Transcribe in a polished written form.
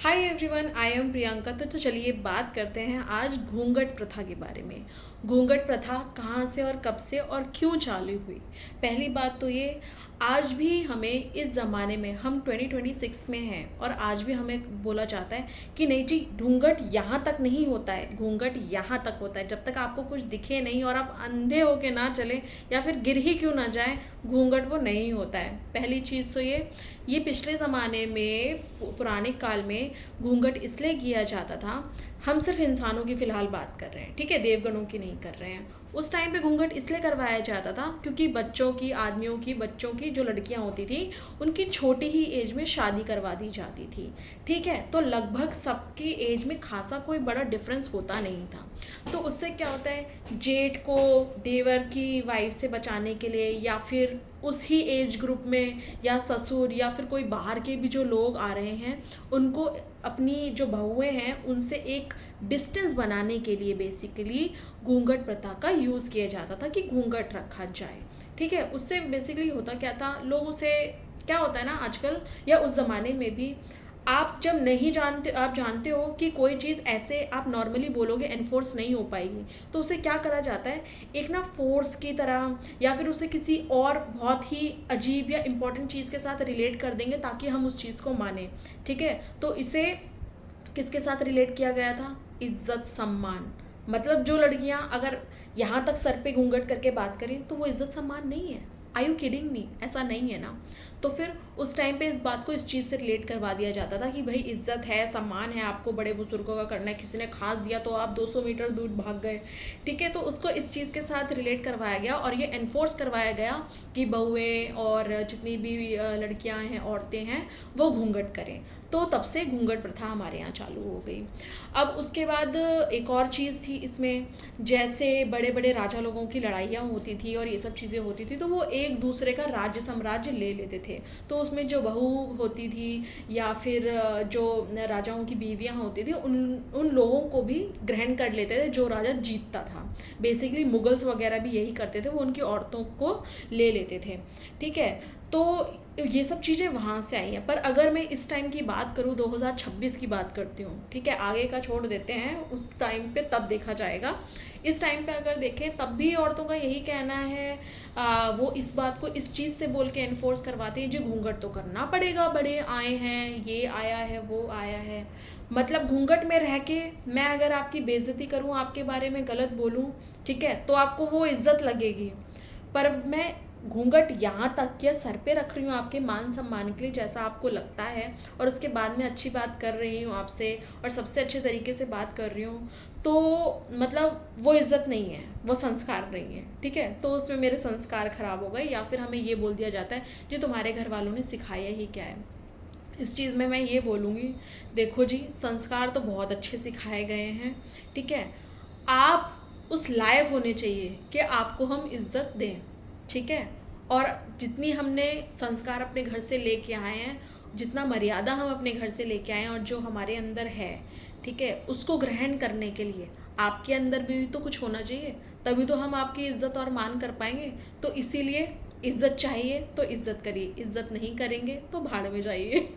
Hi everyone, I am Priyanka. तो चलिए बात करते हैं आज घूंघट प्रथा के बारे में। घूंघट प्रथा कहाँ से और कब से और क्यों चालू हुई। पहली बात तो ये, आज भी हमें इस ज़माने में, हम 2026 में हैं और आज भी हमें बोला जाता है कि नहीं जी, घूंघट यहाँ तक नहीं होता है, घूंघट यहाँ तक होता है। जब तक आपको कुछ दिखे नहीं और आप अंधे होके ना चले या फिर गिर ही क्यों ना जाए, घूंघट वो नहीं होता है। पहली चीज़ तो ये पिछले ज़माने में, पुराने काल में घूंघट इसलिए किया जाता था। हम सिर्फ इंसानों की फ़िलहाल बात कर रहे हैं, ठीक है, देवगणों की नहीं कर रहे हैं। उस टाइम पे घूंघट इसलिए करवाया जाता था क्योंकि बच्चों की, आदमियों की, बच्चों की जो लड़कियां होती थी उनकी छोटी ही एज में शादी करवा दी जाती थी। ठीक है, तो लगभग सबकी एज में खासा कोई बड़ा डिफरेंस होता नहीं था। तो उससे क्या होता है, जेठ को देवर की वाइफ से बचाने के लिए या फिर उस ही एज ग्रुप में, या ससुर या फिर कोई बाहर के भी जो लोग आ रहे हैं, उनको अपनी जो बहुएं हैं उनसे एक डिस्टेंस बनाने के लिए बेसिकली घूंघट प्रथा का यूज़ किया जाता था कि घूंघट रखा जाए। ठीक है, उससे बेसिकली होता क्या था, लोग उसे, क्या होता है ना आजकल या उस ज़माने में भी, आप जब नहीं जानते, आप जानते हो कि कोई चीज़ ऐसे आप नॉर्मली बोलोगे एनफोर्स नहीं हो पाएगी, तो उसे क्या करा जाता है, एक ना फोर्स की तरह या फिर उसे किसी और बहुत ही अजीब या इम्पोर्टेंट चीज़ के साथ रिलेट कर देंगे ताकि हम उस चीज़ को माने। ठीक है, तो इसे किसके साथ रिलेट किया गया था, इज्जत सम्मान। मतलब जो लड़कियां अगर यहाँ तक सर पे घूंघट करके बात करें तो वो इज्जत सम्मान नहीं है। आई यू किडिंग मी, ऐसा नहीं है ना। तो फिर उस टाइम पे इस बात को इस चीज़ से रिलेट करवा दिया जाता था कि भाई इज्जत है, सम्मान है, आपको बड़े बुजुर्गों का करना है, किसी ने खांस दिया तो आप 200 मीटर दूर भाग गए। ठीक है, तो उसको इस चीज़ के साथ रिलेट करवाया गया और ये एनफोर्स करवाया गया कि बहुएं और जितनी भी लड़कियां हैं, औरतें हैं, वो घूंघट करें। तो तब से घूंघट प्रथा हमारे यहाँ चालू हो गई। अब उसके बाद एक और चीज़ थी इसमें, जैसे बड़े बड़े राजा लोगों की लड़ाइयाँ होती थी और ये सब चीज़ें होती थी, तो वो एक दूसरे का राज्य साम्राज्य ले लेते थे। तो उसमें जो बहू होती थी या फिर जो राजाओं की बीवियाँ होती थी, उन उन लोगों को भी ग्रहण कर लेते थे जो राजा जीतता था। बेसिकली मुगल्स वगैरह भी यही करते थे, वो उनकी औरतों को ले लेते थे। ठीक है, तो ये सब चीज़ें वहाँ से आई हैं। पर अगर मैं इस टाइम की बात करूँ, 2026 की बात करती हूँ, ठीक है, आगे का छोड़ देते हैं, उस टाइम पे तब देखा जाएगा। इस टाइम पे अगर देखें तब भी औरतों का यही कहना है, वो इस बात को इस चीज़ से बोल के एनफोर्स करवाते हैं, जो घूंघट तो करना पड़ेगा, बड़े आए हैं, ये आया है, वो आया है। मतलब घूंघट में रह के मैं अगर आपकी बेइज्जती करूँ, आपके बारे में गलत बोलूँ, ठीक है, तो आपको वो इज्जत लगेगी। पर मैं घूंघट यहाँ तक या सर पे रख रही हूँ आपके मान सम्मान के लिए, जैसा आपको लगता है, और उसके बाद में अच्छी बात कर रही हूँ आपसे और सबसे अच्छे तरीके से बात कर रही हूँ, तो मतलब वो इज्जत नहीं है, वो संस्कार नहीं है। ठीक है, तो उसमें मेरे संस्कार खराब हो गए, या फिर हमें ये बोल दिया जाता है जो तुम्हारे घर वालों ने सिखाया ही क्या है। इस चीज़ में मैं ये बोलूँगी, देखो जी, संस्कार तो बहुत अच्छे सिखाए गए हैं। ठीक है, आप उस लायक होने चाहिए कि आपको हम इज्जत दें। ठीक है, और जितनी हमने संस्कार अपने घर से लेके आए हैं, जितना मर्यादा हम अपने घर से लेके आए हैं और जो हमारे अंदर है, ठीक है, उसको ग्रहण करने के लिए आपके अंदर भी तो कुछ होना चाहिए, तभी तो हम आपकी इज्जत और मान कर पाएंगे। तो इसीलिए इज्जत चाहिए तो इज्जत करिए, इज्जत नहीं करेंगे तो भाड़ में जाइए।